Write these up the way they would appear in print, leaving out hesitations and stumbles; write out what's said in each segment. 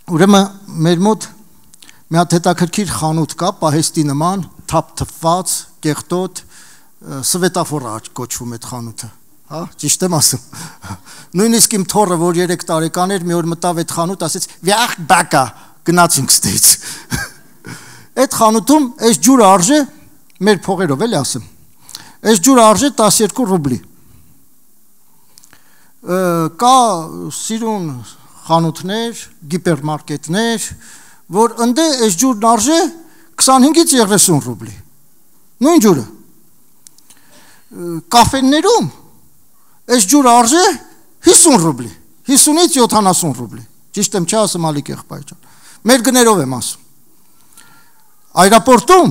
Ուրեմն մեր մոտ մի հատ հետաքրքիր խանութ կա, պահեստի նման, թափ թփված, կեղտոտ, սվետաֆոր կոչվում այդ խանութը, հա, ճիշտ եմ ասում։ Նույնիսկ իմ թոռը, որ 3 տարեկան էր, մի օր մտավ այդ խանութ, ասեց՝ «Վյախ բակա», գնացինք ստից։ Այդ խանութում այս ջուրը արժե, մեր փողերով էլի ասեմ, այս ջուրը արժե 12 ռուբլի։ Կա սիրուն խանութներ, գիպերմարկետներ, որ ընդե այս ջուրն արժե 25-ից 30 ռուբլի։ Նույն ջուրը։ Կաֆեներում այս ջուրը արժե 50 ռուբլի, 50-ից 70 ռուբլի։ Ճիշտ եմ չի ասում Ալիկ եղբայր ջան։ Մեր գներով եմ ասում։ Այրապորտում,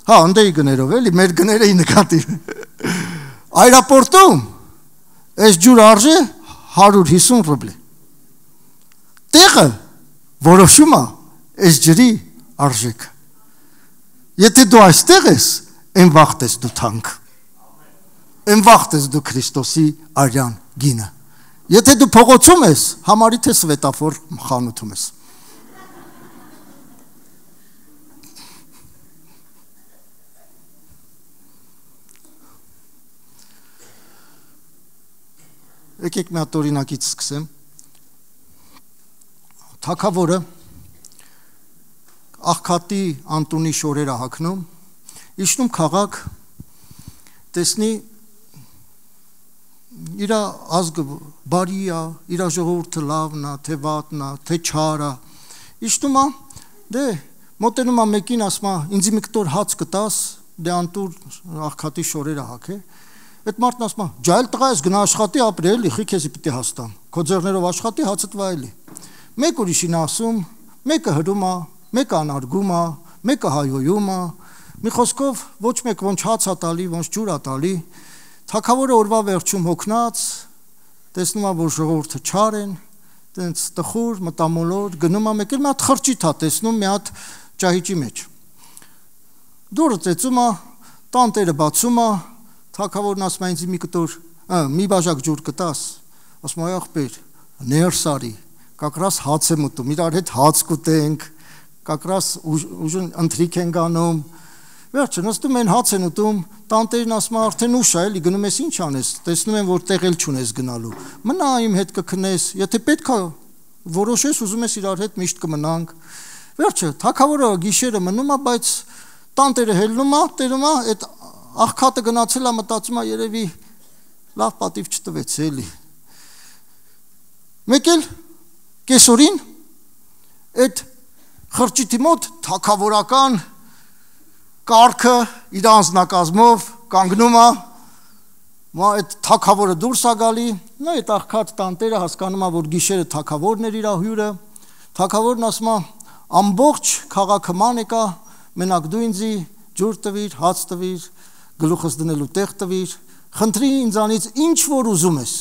հա, ընդեի գներով էլի, մեր գներեի նկատի։ Այրապորտում այս ջուրը արժե 150 ռուբլի։ Տեղը որոշում է այս ջրի արժեքը։ Եթե դու այստեղ ես, այն վաղտ ես դու թանկ։ Այն վաղտ ես դու Քրիստոսի արյան գինը։ Եթե դու փողոցում ես, համարի թե սվետաֆոր խանութում ես։ Եկեք մի հատ օրինակից սկսեմ։ Թագավորը աղքատի Անտունի շորերը հագնում, իջնում քաղաք, տեսնի իր ազգը բարի է, իր ժողովուրդը լավն է, թե վատն է, թե չար է։ Իջնում է, դե մոտենում է մեկին, ասում է, ինձ մի կտոր հաց կտաս, դե Անտուր աղքատի շորերը հագ է։ Այդ մարդն ասում է, ջայլ տղա ես գնա աշխատի ապրի էլի, խի քեզի պիտի հաստամ, քո ձեռներով աշխատի, հացդ վայելի։ Մեկ ուրիշին ասում, մեկը հրում է, մեկը անարգում է, մեկը հայոյում է, մի խոսքով ոչ մեկ ոնց հաց է տալի, ոնց ջուր է տալի։ Թագավորը օրվա վերջում հոգնած, տեսնում է, որ ժողովուրդը չար են, տենց տխուր, մտամոլոր, գնում է մեկ էլ մի հատ խրճիթ է տեսնում մի հատ ճահիճի մեջ։ Դուրը ծեծում է, տանտերը բացում է, թագավորն ասում է ինձ մի կտոր, մի բաժակ ջուր կտաս, ասում է ախպեր, ներս արի, կակրաս հաց եմ ուտում, իրար հետ հաց կուտենք, կակրաս ուժն ընթրիք են գանում, վերջը նստում են հաց են ուտում, տանտերն ասում է արդեն ուշ է, էլի գնում ես ինչ անես, տեսնում եմ, որ տեղ էլ չունես գնալու, մնա իմ հետ կքնես, եթե պետք է որոշես, ուզում ես իրար հետ միշտ կմնանք, վերջը թագավորը գիշերը մնում է, բայց տանտերը հելնում է, տերում է, այդ աղքատը գնացել է, մտածում է երևի լավ պատիվ չտվեց էլի։ Մեկ էլ կեսօրին այդ խրճիթի մոտ թագավորական կարգը իր անձնակազմով կանգնում է, այդ թագավորը դուրս է գալի, նա այդ աղքատ տանտերը հասկանում է, որ գիշերը թագավորն էր իր հյուրը, թագավորն ասում է, ամբողջ քաղաքը ման եկա, մենակ դու ինձի ջուր տվիր, հաց տվիր, գլուխս դնելու տեղ տվիր, խնդրի ինձանից ինչ որ ուզում ես,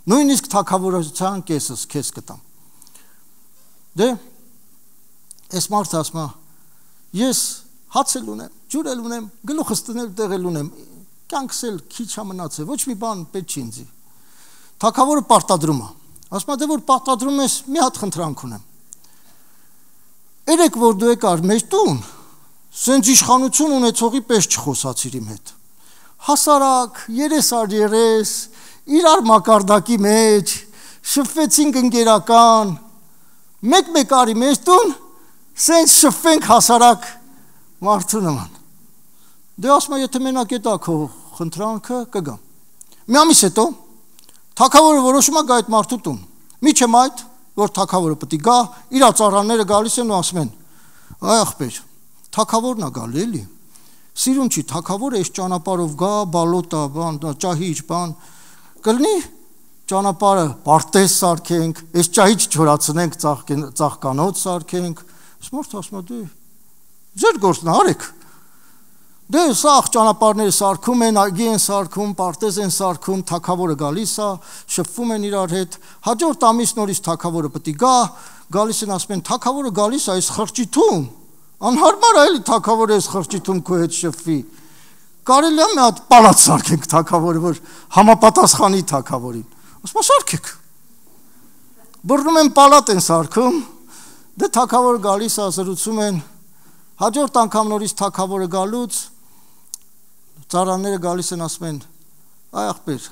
նույնիսկ թագավորության կեսս քեզ կտամ։ Դե, այս մարդը ասում է, ես հաց էլ ունեմ, ջուր էլ ունեմ, գլուխս դնելու տեղ էլ ունեմ, կյանքս էլ քիչ է մնացել, ոչ մի բան պետք չի ինձի։ Թագավորը պարտադրում է, ասում է, դե որ պարտադրում ես, մի հատ խնդրանք ունեմ։ Երեք որ դու եկար մեր տուն, սենց իշխանություն ունեցողի պես չխոսացիր իմ հետ։ Հասարակ, երես առ երես, իրար մակարդակի մեջ, շփվեցինք ընկերական, մեկ արի մեզ տուն, սենց շփվենք հասարակ մարդու նման։ Դե ասում է, եթե մենակ էտա քո խնդրանքը կգամ։ Մի ամիս հետո, թագավորը որոշում է գա այդ մարդու տուն։ Միջեմ այդ, որ թագավորը պետք է գա, իր ծառաները գալիս են ու ասում են, այ ախպեր, թագավորն է գալի էլի։ Սիրուն չի, թագավորը այս ճանապարհով գա, բալոտա, բան, ճահիճ, բան, կլինի ճանապարհը պարտեզ սարքենք, այս ճահիճ չորացնենք, ծաղկանոց սարքենք։ Մարդը ասում է, դե ձեր գործն արեք։ Դե սաղ ճանապարհները սարքում են, այգի են սարքում, պարտեզ են սարքում, թագավորը գալիս է, շփվում են իրար հետ, հաջորդ ամիս նորից թագավորը պետք է գա, գալիս են ասում են, թագավորը գալիս է այս խրճիթում, անհարմար է էլի թագավորը այս խրճիթում քո հետ շփվի։ Կարելի է մի հատ պալատ սարքենք թագավորը, որ համապատասխանի թագավորին։ Ասում է սարքեք։ Բռնում են պալատ են սարքում, Դե թագավորը գալիս է, զրուցում են, հաջորդ անգամ նորից թագավորը գալուց ծառաները գալիս են, ասում են, այ ախպեր,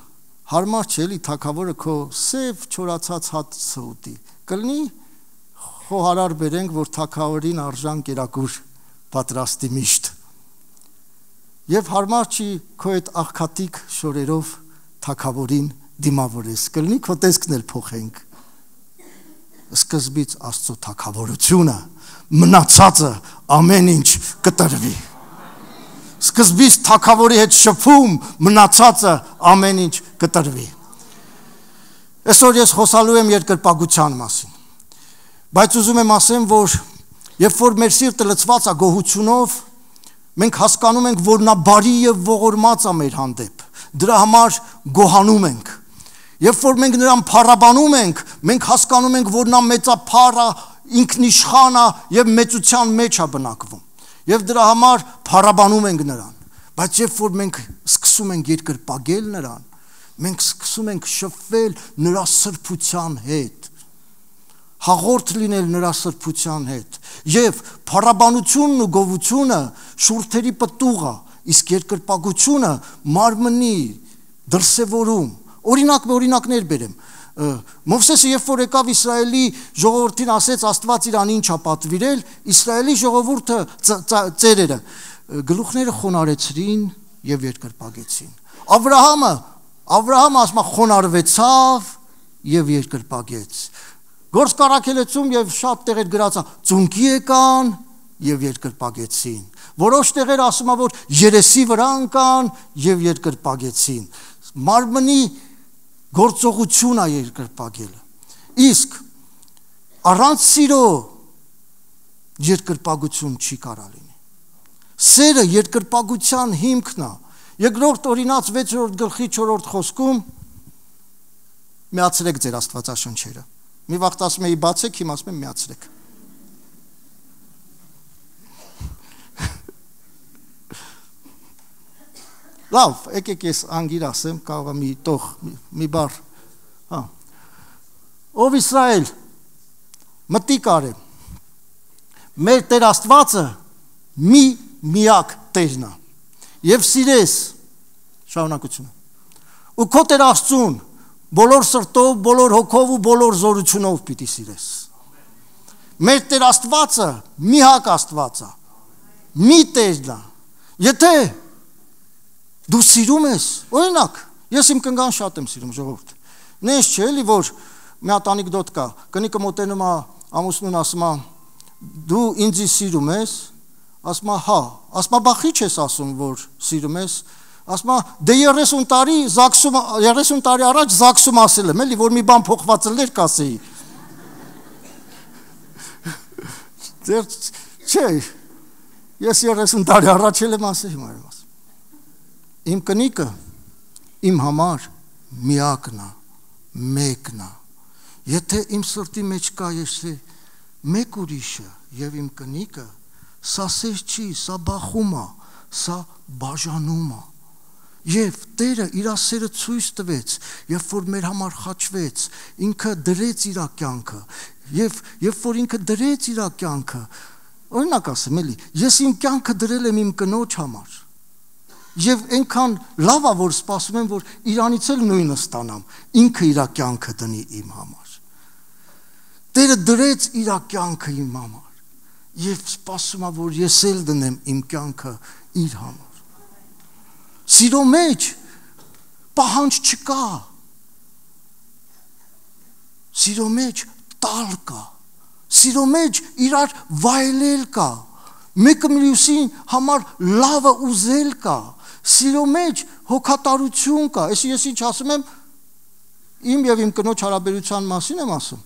հարմար չէ էլի թագավորը քո սև չորացած հացը ուտի, կլինի խոհարար բերենք, որ թագավորին արժան կերակուր պատրաստի միշտ, և հարմար չի քո այդ աղքատիկ շորերով թագավորին դիմավորես, կլինի քո տեսքն էլ փոխենք, սկզբից Աստծո թագավորությունը, մնացածը ամեն ինչ կտրվի, սկզբից թագավորի հետ շփում, մնացածը ամեն ինչ կտրվի, այսօր ես խոսալու եմ երկրպագության մասին, բայց ուզում եմ ասեմ, որ երբ որ մեր սիրտը լցված է գոհությունով, մենք հասկանում ենք, որ նա բարի և ողորմած է մեր հանդեպ, դրա համար գոհանում ենք, երբ որ մենք նրան փառաբանում ենք, մենք հասկանում ենք, որ նա մեծափառ է, ինքնիշխան է և մեծության մեջ է բնակվում, և դրա համար փառաբանում ենք նրան, բայց երբ որ մենք սկսում ենք երկրպագել նրան, մենք սկսում ենք շփվել նրա սրբության հետ, հաղորդ լինել նրա սրբության հետ, և փառաբանությունն ու գովությունը շուրթերի պտուղ է, իսկ երկրպագությունը մարմնի դրսևորում, օրինակներ բերեմ, Մովսեսը երբ որ եկավ Իսրայելի ժողովրդին ասեց Աստված իրան ինչ է պատվիրել, Իսրայելի ժողովուրդը ծերերը գլուխները խոնարեցրին և երկրպագեցին, Ավրահամը ասում է խոնարվեցավ և երկրպագեց, Գործ Կարաքելեցում և շատ տեղեր գրած է ծունկի եկան և երկրպագեցին, որոշ տեղեր ասում է, որ երեսի վրա ընկան և երկրպագեցին, մարմնի գործողություն է երկրպագելը, իսկ առանց սիրո երկրպագություն չի կարա լինի, սերը երկրպագության հիմքն է, երկրորդ օրինաց 6-րդ գլխի 4-րդ խոսքում միացրեք ձեր աստվածաշնչերը, մի վաղտ ասում էի բացեք, հիմա ասում եմ միացրեք, լավ, եկեք ես անգիր ասեմ, կարող է մի տող, մի բար, ով Իսրայել, մտիկ արեմ, մեր Տեր Աստվածը միակ Տերն է, և սիրես, շարունակությունը, ու քո Տեր Աստծուն, բոլոր սրտով, բոլոր հոգով ու բոլոր զորությունով պիտի սիրես, մեր Տեր Աստվածը միակ Աստված է, մի Տերն է, եթե դու սիրում ես, օրինակ, ես իմ կնգան շատ եմ սիրում ժողովուրդ, նենց չէ էլի, որ մի հատ անեկդոտ կա, կնիկը մոտենում է, ամուսնուն ասում է, դու ինձի սիրում ես, ասում է, հա, ասում է, բա խիչ ես ասում, որ սիրում ես, ասում է, դե 30 տարի առաջ զաքսում ասել եմ, էլի, որ մի բան փոխված ելներ կասեի, չէ, ես 30 տարի առաջ եմ ասել, հիմա եմ ասում, իմ կնիկը իմ համար միակն է, մեկն է, եթե իմ սրտի մեջ կա եսի մեկ ուրիշը և իմ կնիկը, սա սեր չի, սա բախում է, սա բաժանում է, և Տերը իր սերը ցույց տվեց, երբ որ մեր համար խաչվեց, ինքը դրեց իր կյանքը, և երբ որ ինքը դրեց իր կյանքը, օրինակ ասեմ էլի, ես իմ կյանքը դրել եմ իմ կնոջ համար, և ենքան լավ է, որ սպասում եմ, որ իրանից էլ նույնը ստանամ, ինքը իր կյանքը դնի իմ համար, Տերը դրեց իր կյանքը իմ համար, և սպասում է, որ ես էլ դնեմ իմ կյանքը իր համար, սիրո մեջ պահանջ չկա, սիրո մեջ տալ կա, սիրո մեջ իրար վայելել կա, մեկը մյուսին համար լավը ուզել կա, սիրո մեջ հոգատարություն կա, ես ինչ ասում եմ, իմ և իմ կնոջ հարաբերության մասին եմ ասում,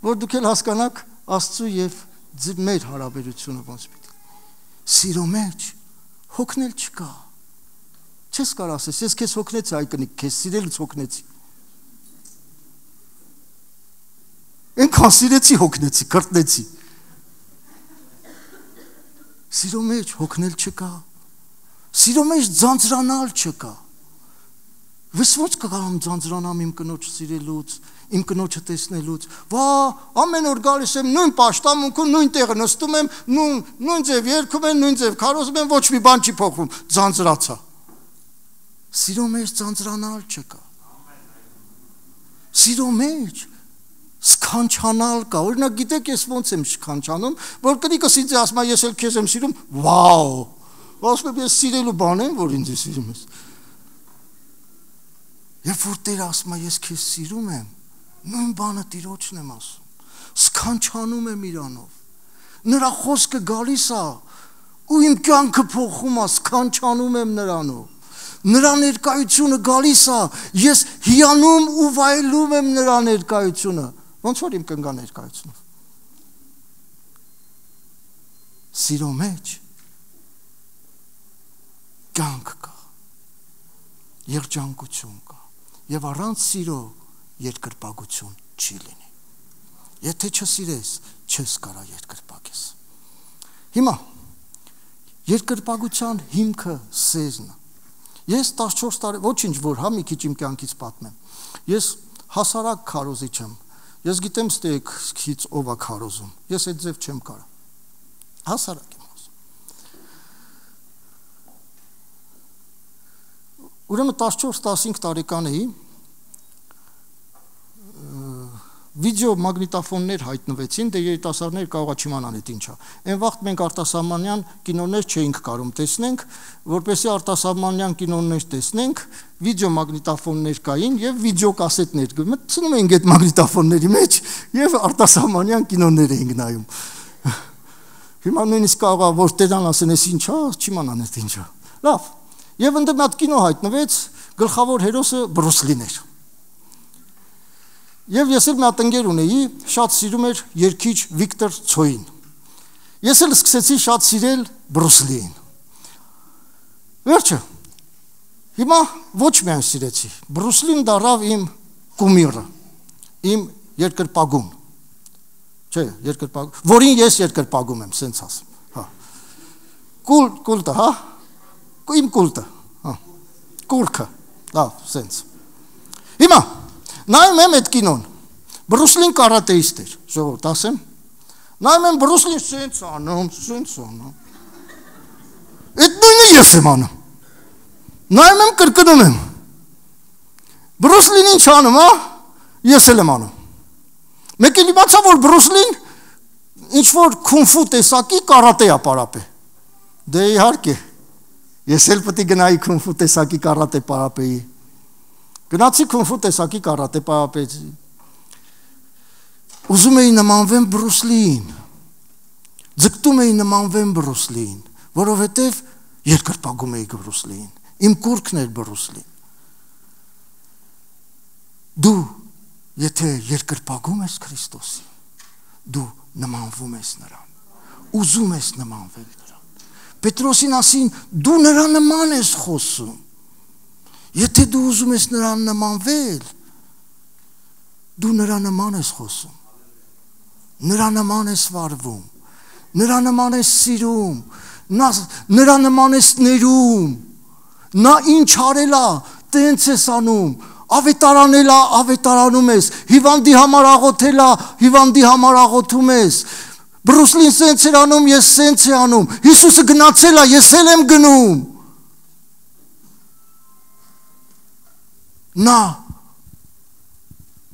որ դուք էլ հասկանաք Աստծու և մեր հարաբերությունը ոնց պիտի, սիրո մեջ հոգնել չկա, չես կար ասես, ես քեզ հոգնեցի, այ կնիկ, քեզ սիրելուց հոգնեցի, ենքան սիրեցի հոգնեցի, կրտնեցի, սիրո մեջ հոգնել չկա, սիրո մեջ ձանձրանալ չկա, Վսված կգամ ձանձրանամ իմ կնոջ սիրելուց, իմ կնոջը տեսնելուց։ Վա, ամեն օր գալիս եմ նույն պաշտամունքում, նույն տեղը նստում եմ, նույն ձև երգում եմ, նույն ձև քարոզում եմ, ոչ մի բան չի փոխվում, ձանձրացա։ Սիրո մեջ ձանձրանալ չկա։ Սիրո մեջ սքանչանալ կա։ Օրինակ գիտեք ես ոնց եմ սքանչանում, որ կնիկս ինձ ասում է ես էլ քեզ եմ սիրում, վաու։ Ասում եմ ես սիրելու բան եմ, որ ինձ սիրում ես։ Երբ որ Տերը ասում է ես քեզ սիրում եմ, նույն բանը Տիրոջն եմ ասում։ Սքանչանում եմ իրանով։ Նրա խոսքը գալիս է ու իմ կյանքը փոխում է, սքանչանում եմ նրանով։ Նրա ներկայությունը գալիս է, ես հիանում ու վայելում եմ նրա ներկայությունը։ Ոնց որ իմ կնգա ներկայությունով։ Սիրո մեջ կյանք կա, երջանկություն կա, եւ առանց սիրո երկրպագություն չի լինի։ Եթե չսիրես, չես կարա երկրպագես։ Հիմա երկրպագության հիմքը սերն է։ Ես 14 տարի, ոչինչ որ, հա մի քիչ իմ կյանքից պատմեմ։ Ես հասարակ քարոզիչ եմ։ Ես գիտեմ ստեքից ով է քարոզում։ Ես այդ ձև չեմ կարա։ Հասարակ եմ ասում։ Ուրեմն 14-15 տարեկան էի, վիդեո մագնիտոֆոններ հայտնվեցին, դե երիտասարդներ կարողա չիմանան այդ ինչա։ Այն վաղ մենք արտասահմանյան կինոներ չէինք կարող տեսնենք, որպեսզի արտասահմանյան կինոներ տեսնենք, վիդեո մագնիտոֆոններ կային եւ վիդեո կասետներ։ Մտցնում էինք այդ մագնիտոֆոնների մեջ եւ արտասահմանյան կինոներ էինք նայում։ Հիմա նույնիսկ կարողա որ տերան ասեն, էս ինչա, չիմանան այդ ինչա։ Լավ։ Եվ ընդ մի հատ կինո հայտնվեց, գլխավոր հերոսը Բրուս Լին էր։ Եվ ես էլ մի հատ ընկեր ունեի, շատ սիրում էր երգիչ Վիկտոր Ցոյին։ Ես էլ սկսեցի շատ սիրել Բրուս Լիին։ Վերջը։ Հիմա ոչ միայն սիրեցի, Բրուս Լին դառավ իմ կումիրը, իմ երկրպագուն։ Չէ, երկրպագուն, որին ես երկրպագում եմ, սենց ասեմ, հա։ Կուլտը, հա։ Իմ կուլտը, հա։ Կուրքը, լավ, սենց։ Հիմա նայում եմ այդ կինոն, Բրուս Լին կարատեիստ էր, ժողովուրդ ասեմ, նայում եմ Բրուս Լին սենց անում, այդ նույնը ես եմ անում, նայում եմ կրկնում եմ, Բրուս Լին ինչ անում, ես էլ եմ անում, մեկ էլ իմացա, որ Բրուս Լին ինչ-որ քունֆու տեսակի կարատե է պարապե, դե իհարկե, ես էլ պետք է գնայի քունֆու տեսակի կարատե պարապեի, գնացի քունֆու տեսակի կարատե պարապեցի, ուզում էի նմանվեմ Բրուս Լիին, ձգտում էի նմանվեմ Բրուս Լիին, որովհետև երկրպագում էի Բրուս Լիին, իմ կուրքն էր Բրուս Լին։ Դու, եթե երկրպագում ես Քրիստոսին, դու նմանվում ես նրան, ուզում ես նմանվել նրան։ Պետրոսին ասին, դու նրա նման ես խոսում, եթե դու ուզում ես նրան նմանվել, դու նրա նման ես խոսում, նրա նման ես վարվում, նրա նման ես սիրում, նրա նման ես ներում, նա ինչ արել է, տենց ես անում, ավետարանել է, ավետարանում ես, հիվանդի համար աղոթել է, հիվանդի համար աղոթում ես, Բրուս Լին սենց էր անում, ես սենց է անում, Հիսուսը գնացել է, ես էլ եմ գնում, նա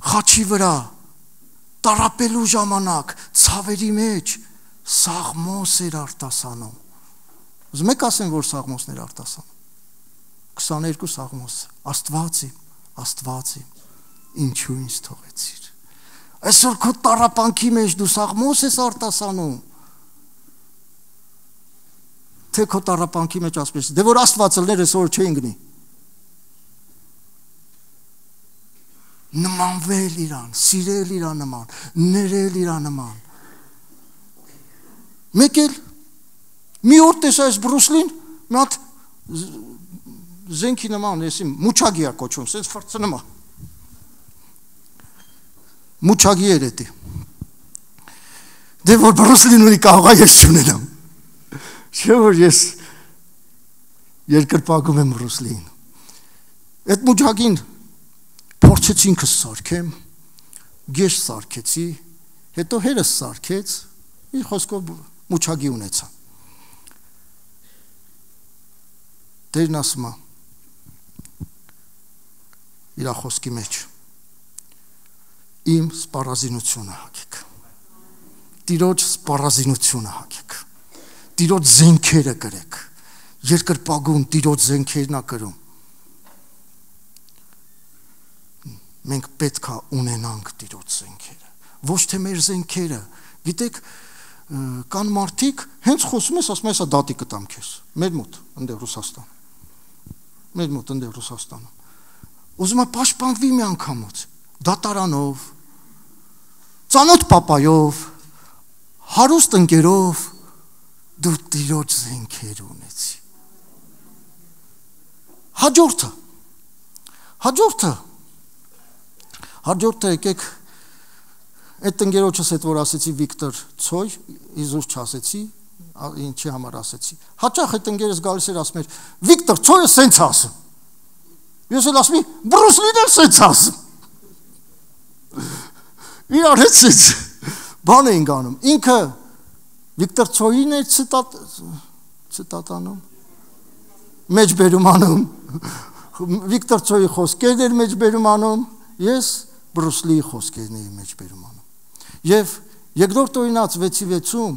խաչի վրա տարապելու ժամանակ ցավերի մեջ Սաղմոս էր արտասանում։ Ուզում եք ասեմ, որ Սաղմոսներ արտասանում։ 22 Սաղմոս, Աստված իմ, ինչու ինձ թողեցիր։ Այսօր քո տարապանքի մեջ դու Սաղմոս ես արտասանում։ Թե քո տարապանքի մեջ ասես, դե որ Աստված ելներ այսօր չէին գնի։ Նմանվել իրան, սիրել իրան նման, ներել իրան նման։ Մեկ էլ մի օր տեսա այս Բրուս Լին, մի հատ զենքի նման, եսի մուչագի է կոչում, սենց ֆրծնում է։ Մուչագի էր էտի։ Դե որ Բրուս Լին ունի կարող է ես չունենամ։ Չէ որ ես երկրպագում եմ Բրուս Լին։ Այդ մուջակին փորձեցի ինքս սարքեմ, գեշ սարքեցի, հետո հերս սարքեց, իր խոսքով մուջակի ունեցա։ Տերն ասում է իր խոսքի մեջ իմ սպառազինությունը հագեք, Տիրոջ սպառազինությունը հագեք, Տիրոջ զենքերը կրեք, երկրպագուն Տիրոջ զենքերն ա կրում։ Մենք պետք է ունենանք Տիրոջ զենքերը, ոչ թե մեր զենքերը։ Գիտեք, կան մարդիկ, հենց խոսում ես, ասում ես, հա դատի կտամ քեզ, մեր մոտ, ընդեղ Ռուսաստան, մեր մոտ, ընդեղ Ռուսաստանում, ուզում է պաշտպանվի մի անգամոց, դատարանով, ծանոթ պապայով, հարուստ ընկերով, դու Տիրոջ զենքեր ունեցի։ Հաջորդը եկեք, այդ ընկերոջս հետ որ ասեցի Վիկտոր Ցոյ, իզուր չասեցի, ինչի համար ասեցի։ Հաճախ այդ ընկերս գալիս էր ասում էր, Վիկտոր Ցոյը սենց ասում։ Ես էլ ասում եմ, Բրուս Լին էլ սենց ասում։ Իրար հետ սենց բան էինք անում։ Ինքը Վիկտոր Ցոյին էր ցիտատանում, մեջբերում անում, Վիկտոր Ցոյի խոսքերն էր մեջբերում անում, ես Բրուս Լիի խոսքերն էի մեջբերում անում։ Եվ երկրորդ օրինաց 6:6-ում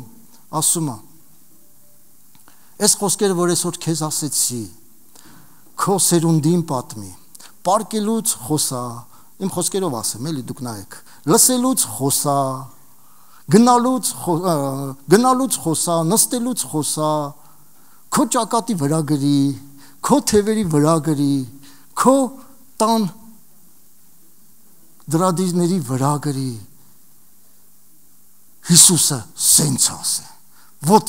ասում է. Այս խոսքերը, որ այսօր քեզ ասեցի, քո սերունդին պատմի, պարկելուց խոսա, իմ խոսքերով ասեմ, էլի դուք նայեք, լսելուց խոսա, գնալուց խոսա, նստելուց խոսա, քո ճակատի վրա գրի, քո թևերի վրա գրի, քո տան դրադիրների վրա գրի, Հիսուսը սենց ասե, ոտ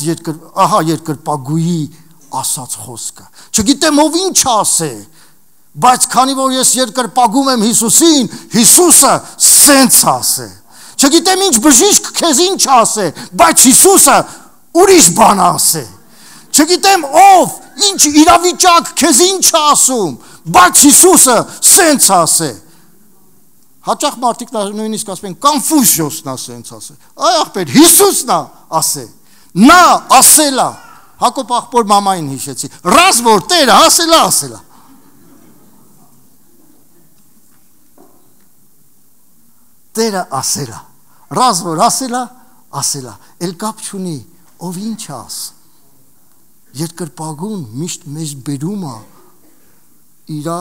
ահա երկրպագուի ասած խոսքը, չգիտեմ ով ինչ ասե, բայց քանի որ ես երկրպագում եմ Հիսուսին, Հիսուսը սենց ասե, չգիտեմ ինչ բժիշկ քեզ ինչ ասե, բայց Հիսուսը ուրիշ բան ասե, չգիտեմ ով, ինչ իրավիճակ քեզ ինչ ասում, բայց Հիսուսը սենց ասե, հաճախ մարդիկ նույնիսկ ասում են Կոնֆուցիոսն է սենց ասե, այ ախպեր Հիսուսն է ասե, նա ասելա, Հակոբ աղբոր մամային հիշեցի, ռազ որ Տերը ասելա, Տերը ասելա, ռազ որ ասելա, էլ կապ չունի, ով ինչ աս, երկրպագուն միշտ մեզ բերում է իրա,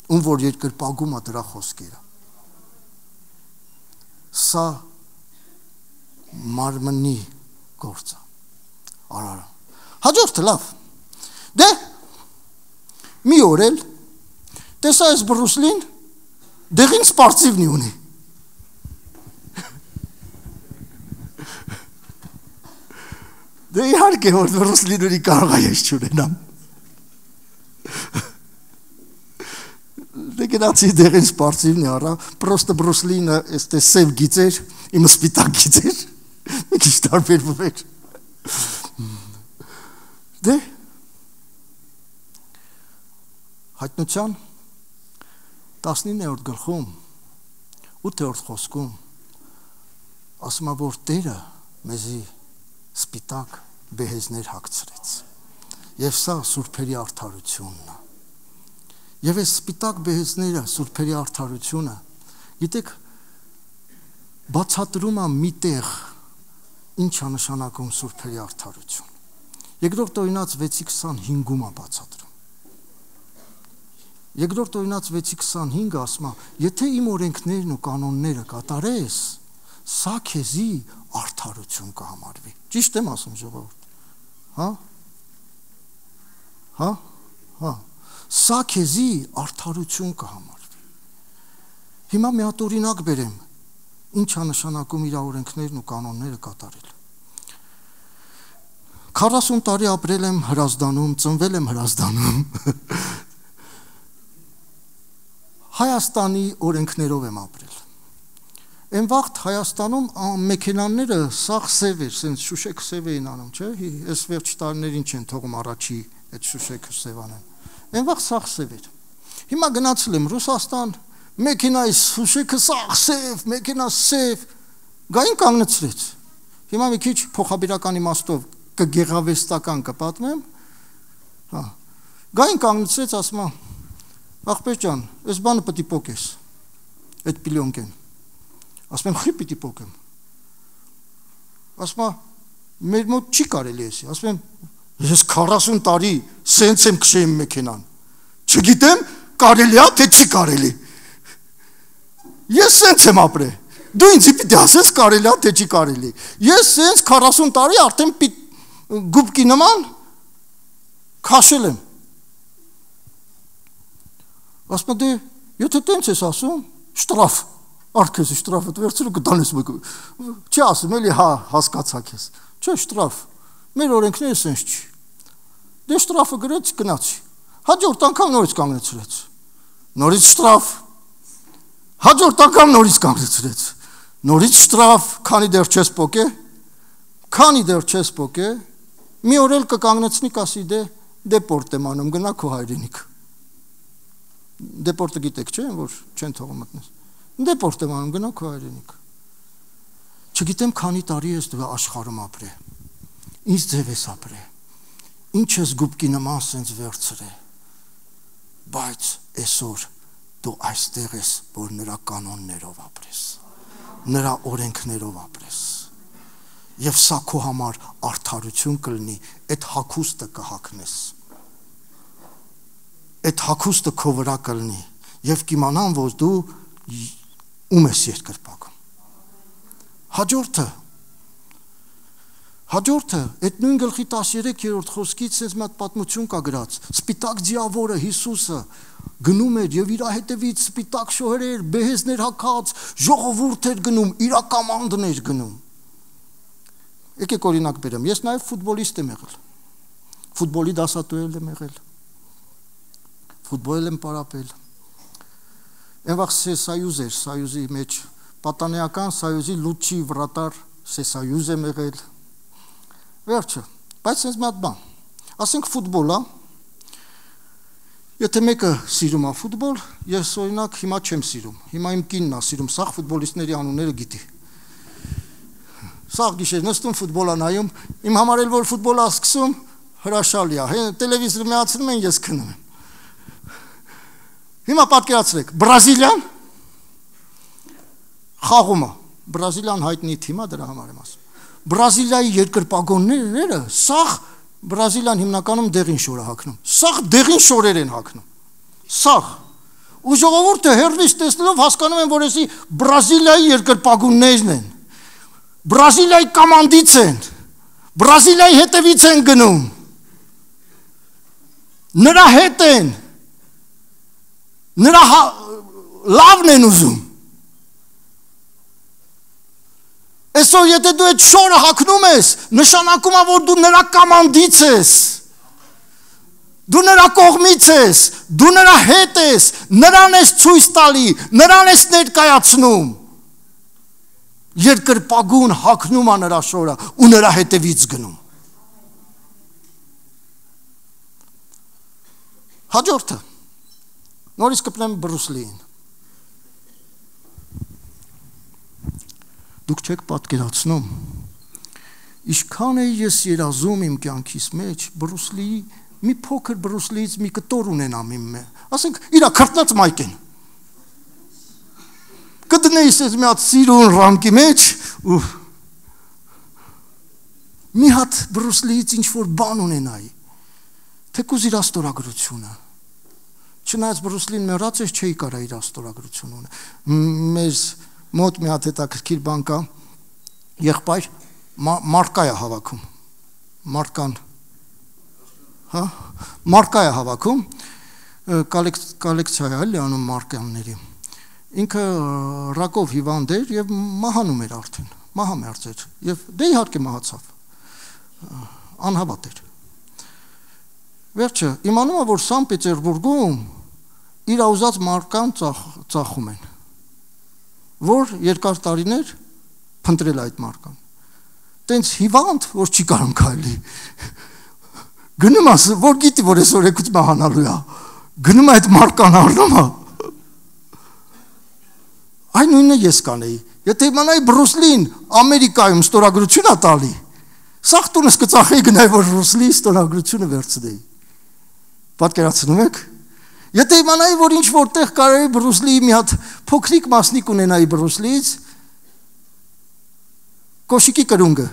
ում որ երկրպագում է դրա խոսքերը, սա մարմնի գործ է, արարա, հաջորդը լավ, դե, մի օր էլ, տեսա ես Բրուս Լին, դեղին սպարծիվնի ունի, դե իհարկե որ Բրուս Լին ունի կարող է ես չունենամ, դե գնացի դեղին սպարծիվնի արա, պրոստը Բրուս Լինը էստե սև գիծեր, իմը սպիտակ գիծեր, մի քիչ տարբերվում էր, դե, հայտնության 19-րդ գլխում, 8-րդ խոսքում, ասում է, որ Տերը մեզի սպիտակ բեհեզներ հագցրեց, և սա սուրբերի արդարությունն է, և այս սպիտակ բեհեզները, սուրբերի արդարությունը, գիտեք, բացատրում է մի տեղ, ինչ է նշանակում սուրբերի արդարություն, երկրորդ օրինաց 6:25-ում է բացատրում, երկրորդ օրինաց 6:25 ասում է, եթե իմ օրենքներն ու կանոնները կատարես, սա քեզի արդարություն կհամարվի, ճիշտ եմ ասում ժողովուրդ, հա, սա քեզի արդարություն կհամարվի, հիմա մի հատ օրինակ բերեմ, ինչ է նշանակում իր օրենքներն ու կանոնները կատարել, 40 տարի ապրել եմ Հրազդանում, ծնվել եմ Հրազդանում, Հայաստանի օրենքներով եմ ապրել, Այն վաղտ Հայաստանում մեքենաները սաղ սև էր, սենց շուշեք սև էին անում, չէ, այս վերջ տարիներին չեն թողում առաջի այդ շուշեքը սև անեն, այն վաղ սաղ սև էր, Հիմա գնացել եմ Ռուսաստան, մեքենայիս հուշեքը սև, մեքենա սև, գային կանգնեցրեց։ Հիմա մի քիչ փոխաբերական իմաստով կգեղավեստական կպատմեմ, հա։ Գային կանգնեցրեց, ասում է, աղբեր ջան, այս բանը պիտի պոկես, այդ պիլյոնկեն։ Ասում եմ, խի պիտի պոկեմ։ Ասում է, մեր մոտ չի կարելի էսի, ասում եմ, ես 40 տարի սենց եմ քշեմ մեքենան, չգիտեմ, կարելի է, թե չի կարելի։ Ես սենց եմ ապրել, դու ինձ պիտի ասես կարելի է, թե չի կարելի։ Ես սենց 40 տարի արդեն գուբկի նման քաշել եմ։ Ասում է, դե, եթե տենց ես ասում, շտրաֆ, արքես շտրաֆը վերցրու կտանես մեկ, չի ասում, էլի հա, հասկացա քեզ, չէ շտրաֆ, մեր օրենքները սենց չի, դե շտրաֆը գրեց գնացի, հաջորդ անգամ նորից կանգնեցրեց, նորից շտրաֆ, հաջորդ անգամ նորից կանգնեցրեց, նորից շտրաֆ, քանի դեռ չես պոկե, մի օր էլ կկանգնեցնի կասի դե դեպորտ եմ անում, գնա քո հայրենիք, դեպորտը գիտեք չէ, որ չեն թողում մտնես, դեպորտ եմ անում, գնա քո հայրենիք, չգիտեմ քանի տարի ես դու աշխարհում ապրե, ինձ ձև ես ապրե, ինչ ես գուբկի նման սենց վերցրե, բայց այսօր դու այստեղ ես, որ նրա կանոններով ապրես, նրա օրենքներով ապրես, և սա քո համար արդարություն կլինի, այդ հագուստը կհագնես, այդ հագուստը քո վրա կլինի, և կիմանան, որ դու ում ես երկրպագում, հաջորդը, այդ նույն գլխի 13-րդ խոսքից սենց մի հատ պատմություն կա գրած, սպիտակ ձիավորը Հիսուսը գնում էր և իր հետևից սպիտակ շոհերեր, բեհեզներ հագած, ժողովուրդ էր գնում, իր կամանդներ գնում։ Եկեք օրինակ բերեմ, ես նաև ֆուտբոլիստ եմ եղել, ֆուտբոլի դասատու եմ եղել, ֆուտբոլ եմ պարապել, Այնվաղ Սեսայուզ էր, Սայուզի մեջ, պատանեական Սայուզի լուչի վրատար Սեսայուզ եմ եղել, վերջը, բայց սենց մի հատ բան, ասենք ֆուտբոլ, եթե մեկը սիրում է ֆուտբոլ, ես օրինակ հիմա չեմ սիրում, հիմա իմ կինն է սիրում, սաղ ֆուտբոլիստների անունները գիտի, սաղ գիշեր նստում ֆուտբոլ է նայում, իմ համար էլ որ ֆուտբոլ է սկսում, հրաշալի է, տելևիզոր միացնում են, ես քնում եմ, հիմա պատկերացրեք, Բրազիլիան խաղում է, Բրազիլիան հայտնի թիմ է, դրա համար եմ ասում, Բրազիլիայի երկրպագոնները սաղ Բրազիլիան հիմնականում դեղին շոր է հագնում, սաղ դեղին շորեր են հագնում, սաղ, ու ժողովուրդը հեռվից տեսնելով հասկանում են, որ էսի Բրազիլիայի երկրպագուններն են, Բրազիլիայի կամանդից են, Բրազիլիայի հետևից են գնում, նրա հետ են, նրա լավն են ուզում, այսօր եթե դու այդ շորը հագնում ես, նշանակում է, որ դու նրա կամանդից ես, դու նրա կողմից ես, դու նրա հետ ես, նրան ես ցույց տալի, նրան ես ներկայացնում, երկրպագուն հագնում է նրա շորը ու նրա հետևից գնում, հաջորդը, նորից կպնեմ Բրուսլիին, դուք չեք պատկերացնում, ինչքան էի ես երազում իմ կյանքիս մեջ, Բրուսլիի, մի փոքր Բրուսլիից մի կտոր ունենամ իմ մեջ, ասենք իրա քրտնած մայքեն, կդնեիս ես մի հատ սիրուն ռամկի մեջ, ու մի հատ Բրուսլիից ինչ-որ բան ունենայի, թեկուզ իր աստորագրությունը, չնայած Բրուսլին մեռած ես չէի կարա իր աստորագրություն ունե, մեր մոտ մի հատ հետաքրքիր բան կա, եղբայր մարկա է հավաքում, մարկա է հավաքում, կոլեկցիա է անում մարկանների, ինքը ռակով հիվանդ էր և մահանում էր արդեն, մահա մերձեր, և դե իհարկե մահացավ, անհավատ էր, վերջը, իմանում է, որ Սան Պետերբուրգում իր ուզած մարկան ծախում են, որ երկար տարիներ փնտրել այդ մարկան, տենց հիվանդ, որ չի կարում քայլի, գնում ասը, որ գիտի, որ ես օրեկուց մահանալու է, գնում այդ մարկան առնում է։ Այն նույնը ես կանեի։ Եթե իմանայի Բրուս Լին Ամերիկայում ստորագրություն է տալի, սաղ տունս կծախեի գնայի, որ Բրուս Լիի ստորագրությունը վերցնեի։ Պատկերացնում եք։ Եթե իմանայի, որ ինչ որտեղ կարելի Բրուս Լիի մի հատ փոքրիկ մասնիկ ունենայի Բրուս Լիից, կոշիկի կրունգը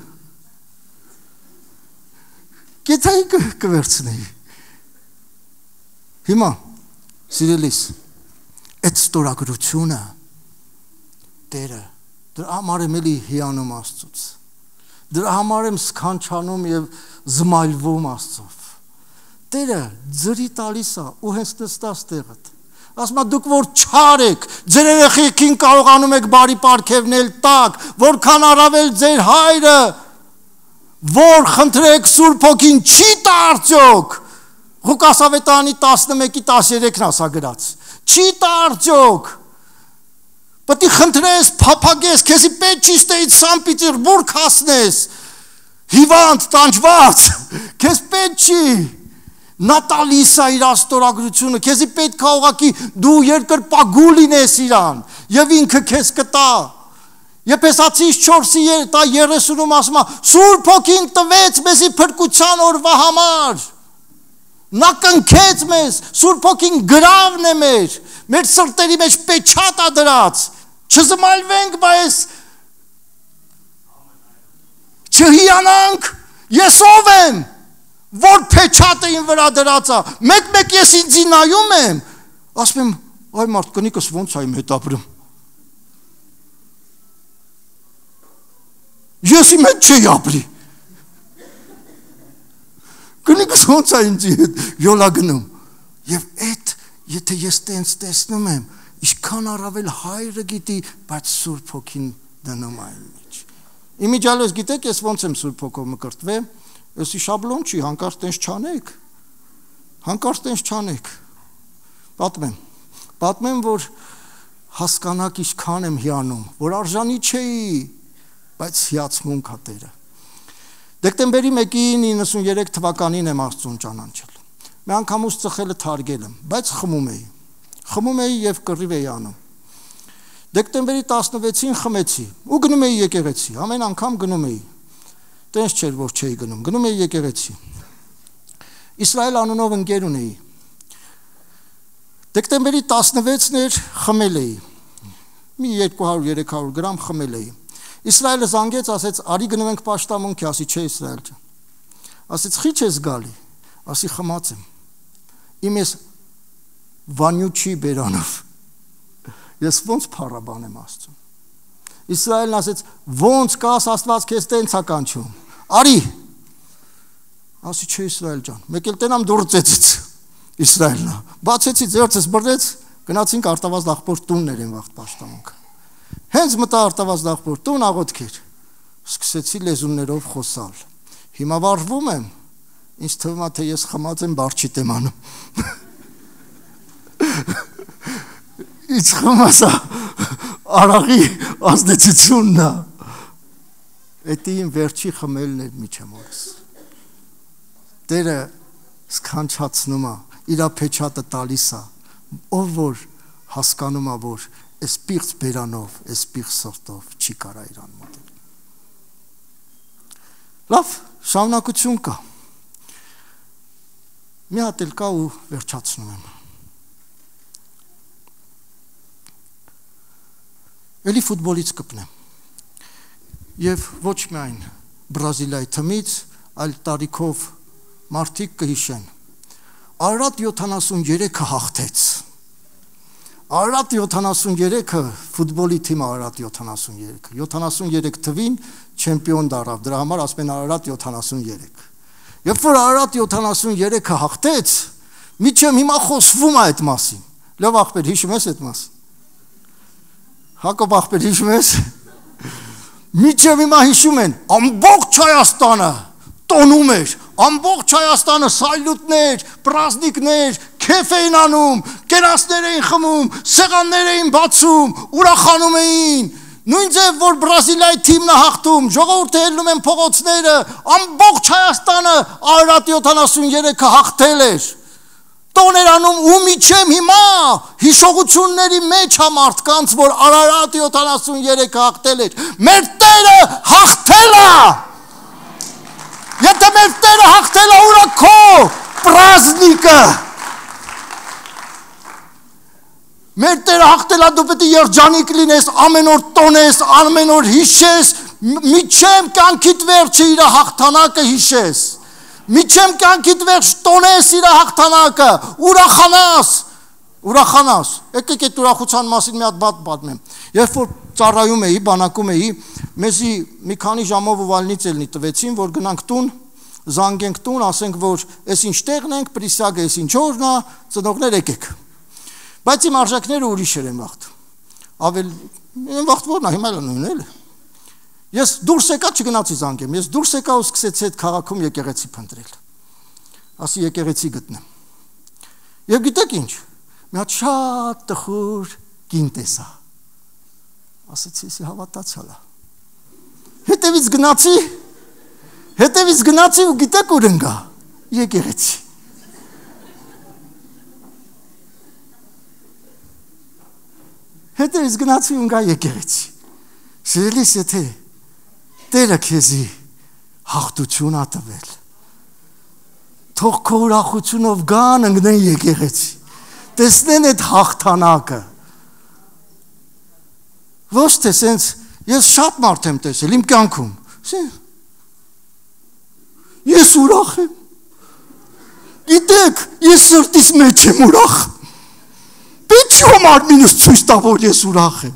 կեթայի կվերցնեի։ Հիմա, սիրելիս, այդ ստորագրությունը Տերը, դրա համար եմ էլի հիանում Աստծուց, դրա համար եմ սքանչանում և զմայլվում Աստծով, Տերը ձրի տալիս է ու հենց նստած տեղդ, ասում է դուք որ չար եք, ձեր երեխեքին կարողանում եք բարի պարգևնել տակ, որքան առավել ձեր հայրը, որ խնդրեք Սուրբ Հոգին չի տա արդյոք, Ղուկաս ավետարանի 11:13-ն ասա գրած, չի տա արդյոք, պետք է խնդրես, փափագես, քեզի պետք չի ստեից Սամպիտիր բուրք հասնես, հիվանդ, տանջված, քեզ պետք չի, նա տալիս է իր ստորագրությունը, քեզի պետք է ուղղակի դու երկրպագու լինես իրան, և ինքը քեզ կտա, Եփեսացիս 4:30-ում ասում է, Սուրբ Հոգին տվեց մեզի փրկության օրվա համար, նա կնքեց մեզ, Սուրբ Հոգին գրավն է մեր սրտերի մեջ պեչատ է դրած, չզմայլվենք, բայց չհիանանք, ես ով եմ, որ պեչատը իմ վրա դրած է, մեկ ես ինձի նայում եմ, ասում եմ, այ մարդ կնիկս ոնց է իմ հետ ապրում, ես իմ հետ չի ապրի, կնիկս ոնց է ինձի հետ յոլա գնում, և այդ, եթե ես տենց տեսնում եմ, ինչքան առավել հայրը գիտի, բայց Սուրբ Հոգին դնում այն մեջ։ Իմիջալոս գիտեք, ես ոնց եմ Սուրբ Հոգով մկրտվեմ, եսի շաբլոն չի, հանկարծ տենց չանեք, պատմեմ, որ հասկանակ ինչքան եմ հիանում, որ արժանի չէի, բայց հիացմունք է Տերը։ Դեկտեմբերի 1-ին 93 թվականին եմ Աստծուն ճանաչել։ Մի անգամ ուս ծխելը թարգել եմ, բայց խմում էի և կռիվ էի անում։ Դեկտեմբերի 16-ին խմեցի ու գնում էի եկեղեցի, ամեն անգամ գնում էի, տենց չէր, որ չէի գնում, գնում էի եկեղեցի։ Իսրայել անունով ընկեր ունեի։ Դեկտեմբերի 16-ն էր, խմել էի, մի 200-300 գրամ խմել էի։ Իսրայելը զանգեց, ասեց, արի գնում ենք պաշտամունքի, ասի չէ Իսրայել ջան, ասեց խիչ ես գալի, ասի խմած եմ, իմ ես վանյուչի բերանով, ես ոնց փառաբան եմ Աստծուն, Իսրայելն ասեց, ոնց կաս Աստված քեզ տենց է կանչում, արի, ասի չէ Իսրայել ջան, մեկ էլ տենամ դուրը ծեցից, Իսրայելնա, բացեցի ձերցս բրեց, գնացինք Արտավազդ աղբոր տուններ են վաղտ պաշտամունքը, հենց մտա Արտավազդ աղբոր տուն աղոթք էր, սկսեցի լեզուններով խոսալ, հիմա վարվում եմ, ինձ թվում է, թե ես խմած եմ բարջիտ եմ անում, ինձ խմասա արաղի ազդեցությունն է, էտի իմ վերջի խմելն էր միջամորս, Տերը սքանչացնում է, իրա պեչատը տալիս է, ով որ հասկանում է, որ այս պիղծ բերանով, այս պիղծ սրտով չի կարա իրան մոտել։ Լավ, շարունակություն կա։ Մի հատ էլ կա ու վերջացնում եմ։ Էլի ֆուտբոլից կպնեմ։ Եվ ոչ միայն Բրազիլիայի թմից, այլ տարիքով մարդիկ կհիշեն։ Արարատ 73-ը հաղթեց։ Արարատ 73-ը ֆուտբոլի թիմը Արարատ 73-ը 73 թվին չեմպիոն դառավ, դրա համար ասում են Արարատ 73։ Երբ որ Արարատ 73-ը հաղթեց, միջև հիմա խոսվում է այդ մասին։ Լավ ախպեր, հիշում ես այդ մասին։ Հակոբ ախպեր, հիշում ես։ Միջև հիմա հիշում են, ամբողջ Հայաստանը տոնում էր, ամբողջ Հայաստանը սայլուտներ, պրազնիկներ, քեֆ էին անում, կերասներ էին խմում, սեղաններ էին բացում, ուրախանում էին, նույն ձև, որ Բրազիլիայի թիմն է հաղթում, ժողովուրդը ելնում են փողոցները, ամբողջ Հայաստանը Արարատ 73-ը հաղթել էր, տոներ անում ու միջեմ հիմա հիշողությունների մեջ է մարդկանց, որ Արարատ 73 հաղթել էր։ Մեր Տերը հաղթել է։ Եթե մեր Տերը հաղթել է, ուր է քո պրազնիկը։ Մեր Տերը հաղթել է, դու պետք է երջանիկ լինես, ամեն օր տոնես, ամեն օր հիշես, միջեմ կյանքիդ վերջը իր հաղթանակը հիշես։ Միջեմ կյանքիդ վերջ տոնես իր հաղթանակը, ուրախանաս։ Եկեք այդ ուրախության մասին մի հատ բան պատմեմ։ Երբ որ ծառայում էի, բանակում էի, մեզի մի քանի ժամով ուվալնից ելնի տվեցին, որ գնանք տուն, զանգենք տուն, ասենք, որ այս ինչ տեղն ենք, պրիսյագը այս ինչ օրն է, ծնողներ եկեք։ Բայց իմ արժեքները ուրիշ էր են վաղտ։ Այն վաղտ որն է, հիմա էլ նույնն էլ է։ Ես դուրս եկա չգնացի զանգեմ, ես դուրս եկա ու սկսեցի այդ քաղաքում եկեղեցի փնտրել։ Ասի եկեղեցի գտնեմ։ Եվ գիտեք ինչ, մի հատ շատ տխուր կին տեսա։ Ասեցի, ես հավատացյալ եմ։ Հետևից գնացի ու գիտեք ուր ընկա, եկեղեցի։ Հետևից գնացի ու ընկա եկեղեցի։ Սիրելիս, եթե Տերը քեզի հաղթություն ա տվել, թող քո ուրախությունով գան ընկնեն եկեղեցի, տեսնեն այդ հաղթանակը։ Ոչ թե սենց, ես շատ մարդ եմ տեսել իմ կյանքում, ես ուրախ եմ, գիտեք, ես սրտիս մեջ եմ ուրախ, Ինչու մարմինս ցույց տա, որ ես ուրախ եմ։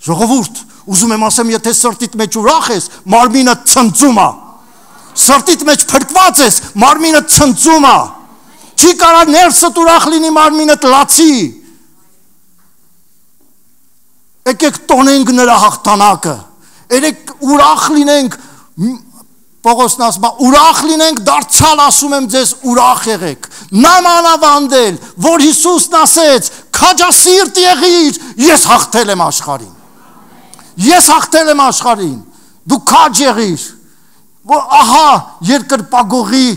Ժողովուրդ, ուզում եմ ասեմ, եթե սրտիդ մեջ ուրախ ես, մարմինը ցնծում է։ Սրտիդ մեջ փրկված ես, մարմինը ցնծում է։ Չի կարող ներսդ ուրախ լինի, մարմինդ լացի։ Եկեք տոնենք նրա հաղթանակը։ Երեք ուրախ լինենք, Պողոսն ասում է, ուրախ լինենք, դարձյալ ասում եմ ձեզ, ուրախ եղեք։ Նամանավանդել, որ Հիսուսն ասեց, քաջասիրտ եղիր, ես հաղթել եմ աշխարհին։ Ես հաղթել եմ աշխարհին։ Դու քաջ եղիր։ Որ ահա երկրպագողի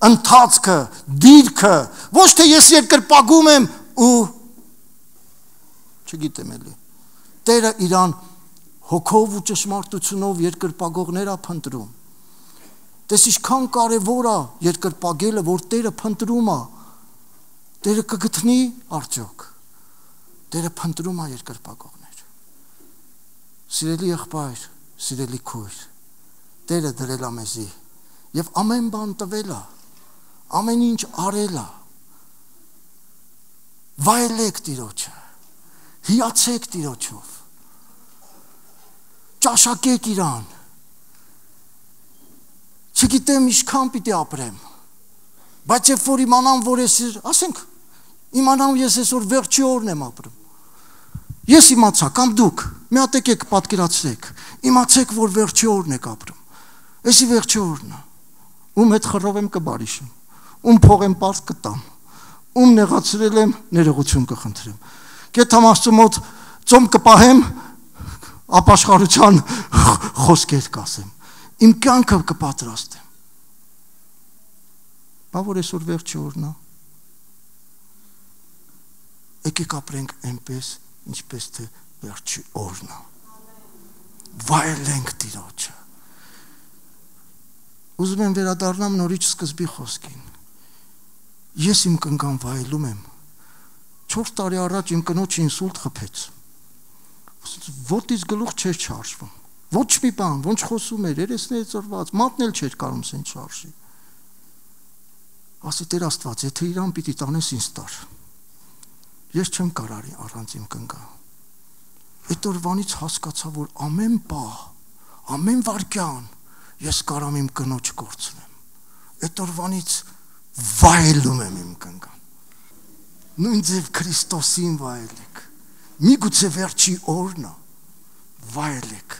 ընթացքը, դիրքը, ոչ թե ես երկրպագում եմ ու չգիտեմ էլի։ Տերը իրան հոգով ու ճշմարտությունով երկրպագողներ է փնտրում։ Տես ինչքան կարևոր է երկրպագելը, որ Տերը փնտրում է։ Տերը կգտնի արդյոք։ Տերը փնտրում է երկրպագողներ։ Սիրելի եղբայր, սիրելի քույր, Տերը դրել է մեզի եւ ամեն բան տվել է, ամեն ինչ արել է։ Վայելեք Տիրոջը, հիացեք Տիրոջով, ճաշակեք իրան։ Չգիտեմ ինչքան պիտի ապրեմ, բայց երբ որ իմանամ, որ ես, ասենք, իմանամ ես այսօր վերջի օրն եմ ապրում։ Ես իմացա, կամ դուք, մի հատ եկեք պատկերացրեք, իմացեք, որ վերջի օրն եք ապրում։ Էսի վերջի օրն է, ում հետ խռով եմ կբարիշեմ, ում փող եմ պարզ կտամ, ում նեղացրել եմ ներողություն կխնդրեմ, կեթամ Աստծո մոտ ծոմ կպահեմ, ապաշխարության խոսքեր կասեմ, իմ կյանքը կպատրաստեմ։ Բա որ այսօր վերջի օրն է, եկեք ապրենք այնպես, ինչպես թե վերջի օրն է։ Վայելենք Տիրոջը։ Ուզում եմ վերադառնամ նորից սկզբի խոսքին։ Ես իմ կնկան վայելում եմ։ 4 տարի առաջ իմ կնոջ ինսուլտ խփեց։ Ոտից գլուխ չէր չարժվում։ Ոչ մի բան, ոնց խոսում էր, երեսները ծրված, մատնել չէր կարող սենց չարժի։ Ասի Տեր Աստված, եթե իրան պիտի տանես ինձ տար։ Ես չեմ կարարի առանց իմ կնկա։ Այդ օրվանից հասկացա, որ ամեն պահ, ամեն վայրկյան ես կարամ իմ կնոջ կորցնեմ։ Այդ օրվանից վայելում եմ իմ կնկան։ Նույն ձև Քրիստոսին վայելեք։ Միգուցե վերջի օրն է, վայելեք։